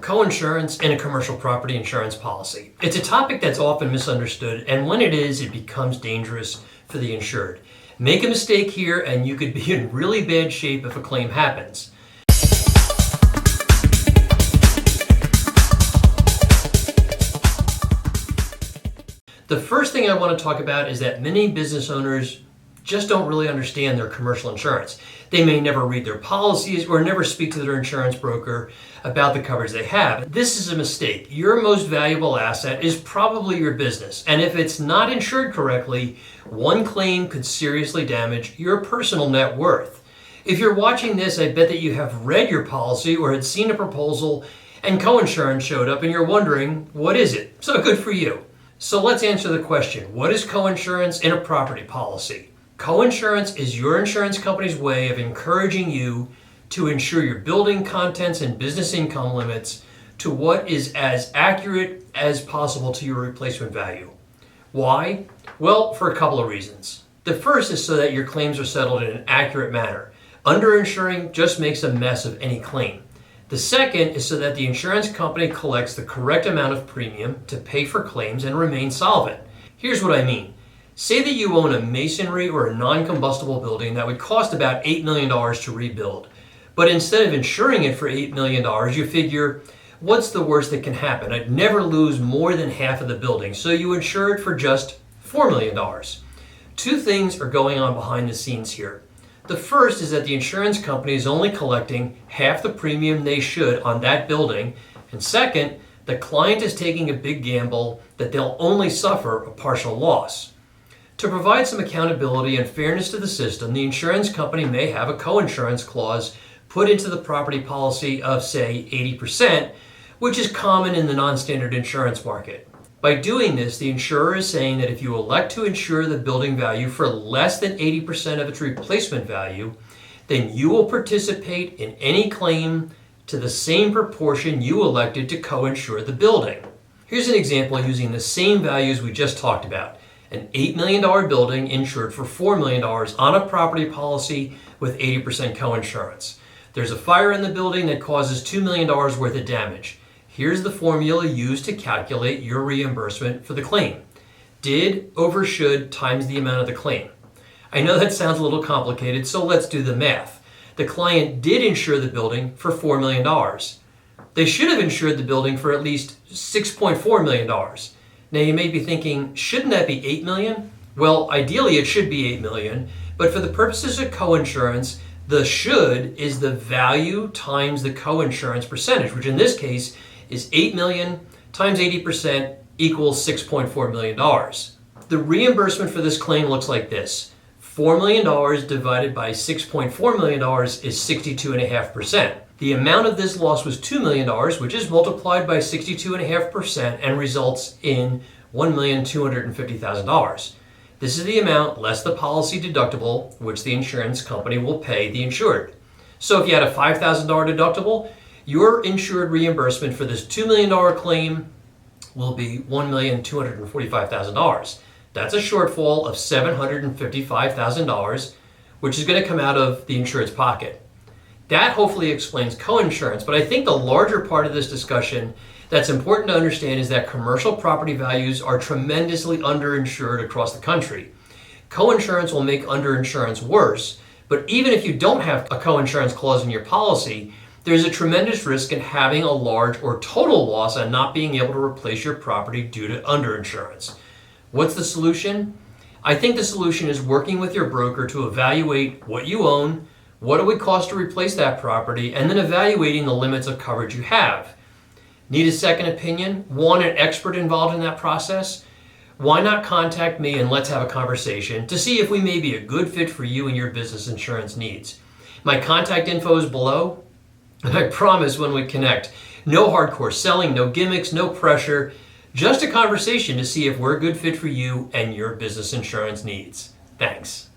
Coinsurance and a commercial property insurance policy. It's a topic that's often misunderstood, and when it is, it becomes dangerous for the insured. Make a mistake here and you could be in really bad shape if a claim happens. The first thing I want to talk about is that many business owners just don't really understand their commercial insurance. They may never read their policies or never speak to their insurance broker about the coverage they have. This is a mistake. Your most valuable asset is probably your business, and if it's not insured correctly, one claim could seriously damage your personal net worth. If you're watching this, I bet that you have read your policy or had seen a proposal and Coinsurance showed up and you're wondering, what is it? So good for you. So let's answer the question. What is coinsurance in a property policy? Coinsurance is your insurance company's way of encouraging you to insure your building contents and business income limits to what is as accurate as possible to your replacement value. Why? Well, for a couple of reasons. The first is so that your claims are settled in an accurate manner. Underinsuring just makes a mess of any claim. The second is so that the insurance company collects the correct amount of premium to pay for claims and remain solvent. Here's what I mean. Say that you own a masonry or a non-combustible building that would cost about $8 million to rebuild. But instead of insuring it for $8 million, you figure, what's the worst that can happen? I'd never lose more than half of the building, so you insure it for just $4 million. Two things are going on behind the scenes here. The first is that the insurance company is only collecting half the premium they should on that building. And second, the client is taking a big gamble that they'll only suffer a partial loss. To provide some accountability and fairness to the system, the insurance company may have a coinsurance clause put into the property policy of, say, 80%, which is common in the non-standard insurance market. By doing this, the insurer is saying that if you elect to insure the building value for less than 80% of its replacement value, then you will participate in any claim to the same proportion you elected to co-insure the building. Here's an example using the same values we just talked about. An $8 million building insured for $4 million on a property policy with 80% coinsurance. There's a fire in the building that causes $2 million worth of damage. Here's the formula used to calculate your reimbursement for the claim. Did over should times the amount of the claim. I know that sounds a little complicated, so let's do the math. The client did insure the building for $4 million. They should have insured the building for at least $6.4 million. Now you may be thinking, shouldn't that be $8 million? Well, ideally it should be $8 million, but for the purposes of coinsurance, the should is the value times the coinsurance percentage, which in this case is $8 million times 80% equals $6.4 million. The reimbursement for this claim looks like this. $4 million divided by $6.4 million is 62.5%. The amount of this loss was $2 million, which is multiplied by 62.5% and results in $1,250,000. This is the amount less the policy deductible, which the insurance company will pay the insured. So if you had a $5,000 deductible, your insured reimbursement for this $2 million claim will be $1,245,000. That's a shortfall of $755,000, which is going to come out of the insured's pocket. That hopefully explains coinsurance, but I think the larger part of this discussion that's important to understand is that commercial property values are tremendously underinsured across the country. Coinsurance will make underinsurance worse, but even if you don't have a coinsurance clause in your policy, there's a tremendous risk in having a large or total loss and not being able to replace your property due to underinsurance. What's the solution? I think the solution is working with your broker to evaluate what you own, what it would cost to replace that property, and then evaluating the limits of coverage you have. Need a second opinion? Want an expert involved in that process? Why not contact me and let's have a conversation to see if we may be a good fit for you and your business insurance needs. My contact info is below, and I promise when we connect, no hardcore selling, no gimmicks, no pressure, just a conversation to see if we're a good fit for you and your business insurance needs. Thanks.